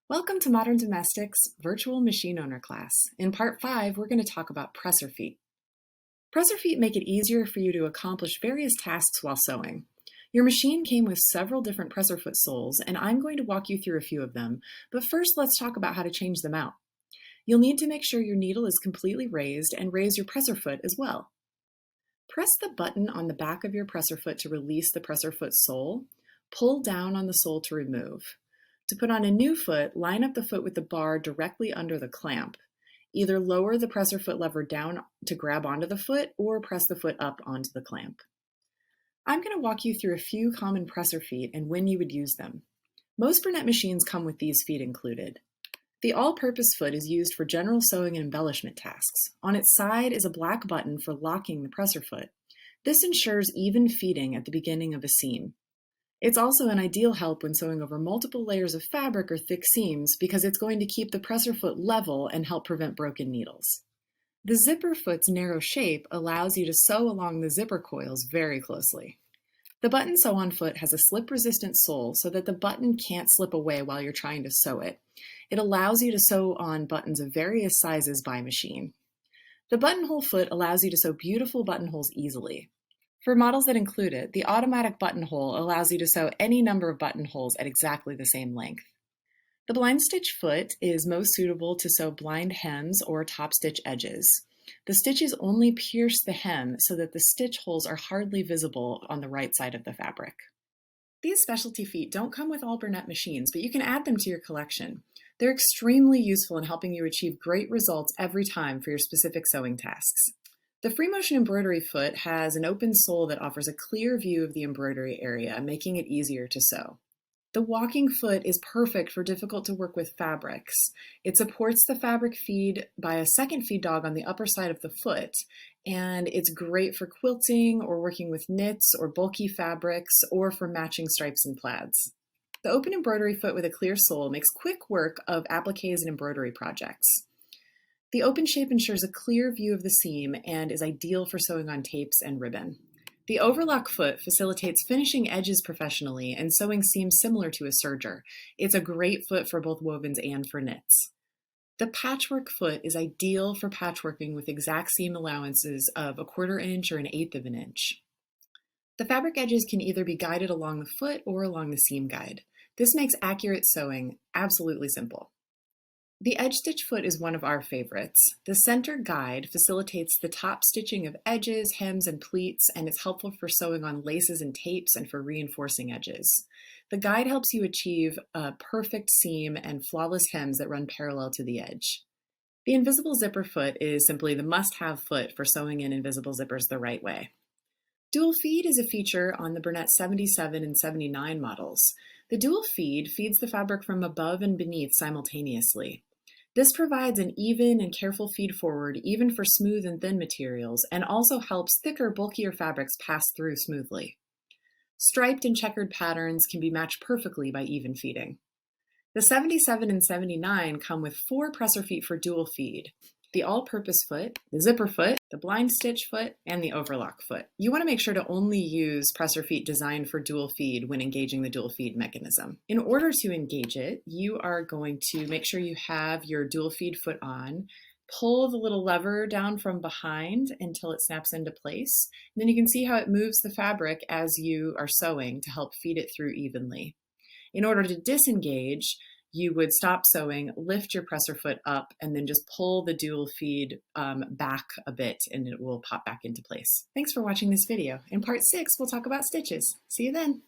Welcome to Modern Domestics Virtual Machine Owner class. In part 5, we're going to talk about presser feet. Presser feet make it easier for you to accomplish various tasks while sewing. Your machine came with several different presser foot soles, and I'm going to walk you through a few of them, but first let's talk about how to change them out. You'll need to make sure your needle is completely raised and raise your presser foot as well. Press the button on the back of your presser foot to release the presser foot sole. Pull down on the sole to remove. To put on a new foot, line up the foot with the bar directly under the clamp. Either lower the presser foot lever down to grab onto the foot or press the foot up onto the clamp. I'm going to walk you through a few common presser feet and when you would use them. Most Bernette machines come with these feet included. The all-purpose foot is used for general sewing and embellishment tasks. On its side is a black button for locking the presser foot. This ensures even feeding at the beginning of a seam. It's also an ideal help when sewing over multiple layers of fabric or thick seams because it's going to keep the presser foot level and help prevent broken needles. The zipper foot's narrow shape allows you to sew along the zipper coils very closely. The button sew-on foot has a slip-resistant sole so that the button can't slip away while you're trying to sew it. It allows you to sew on buttons of various sizes by machine. The buttonhole foot allows you to sew beautiful buttonholes easily. For models that include it, the automatic buttonhole allows you to sew any number of buttonholes at exactly the same length. The blind stitch foot is most suitable to sew blind hems or top stitch edges. The stitches only pierce the hem so that the stitch holes are hardly visible on the right side of the fabric. These specialty feet don't come with all Bernette machines, but you can add them to your collection. They're extremely useful in helping you achieve great results every time for your specific sewing tasks. The free motion embroidery foot has an open sole that offers a clear view of the embroidery area, making it easier to sew. The walking foot is perfect for difficult to work with fabrics. It supports the fabric feed by a second feed dog on the upper side of the foot, and it's great for quilting or working with knits or bulky fabrics or for matching stripes and plaids. The open embroidery foot with a clear sole makes quick work of appliques and embroidery projects. The open shape ensures a clear view of the seam and is ideal for sewing on tapes and ribbon. The overlock foot facilitates finishing edges professionally and sewing seams similar to a serger. It's a great foot for both wovens and for knits. The patchwork foot is ideal for patchworking with exact seam allowances of 1/4 inch or 1/8 of an inch. The fabric edges can either be guided along the foot or along the seam guide. This makes accurate sewing absolutely simple. The edge stitch foot is one of our favorites. The center guide facilitates the top stitching of edges, hems, and pleats, and it's helpful for sewing on laces and tapes and for reinforcing edges. The guide helps you achieve a perfect seam and flawless hems that run parallel to the edge. The invisible zipper foot is simply the must-have foot for sewing in invisible zippers the right way. Dual feed is a feature on the Bernette 77 and 79 models. The dual feed feeds the fabric from above and beneath simultaneously. This provides an even and careful feed forward even for smooth and thin materials and also helps thicker, bulkier fabrics pass through smoothly. Striped and checkered patterns can be matched perfectly by even feeding. The 77 and 79 come with 4 presser feet for dual feed: the all-purpose foot, the zipper foot, the blind stitch foot, and the overlock foot. You want to make sure to only use presser feet designed for dual feed when engaging the dual feed mechanism. In order to engage it, you are going to make sure you have your dual feed foot on, pull the little lever down from behind until it snaps into place. And then you can see how it moves the fabric as you are sewing to help feed it through evenly. In order to disengage, you would stop sewing, lift your presser foot up, and then just pull the dual feed back a bit and it will pop back into place. Thanks for watching this video. In part 6, we'll talk about stitches. See you then.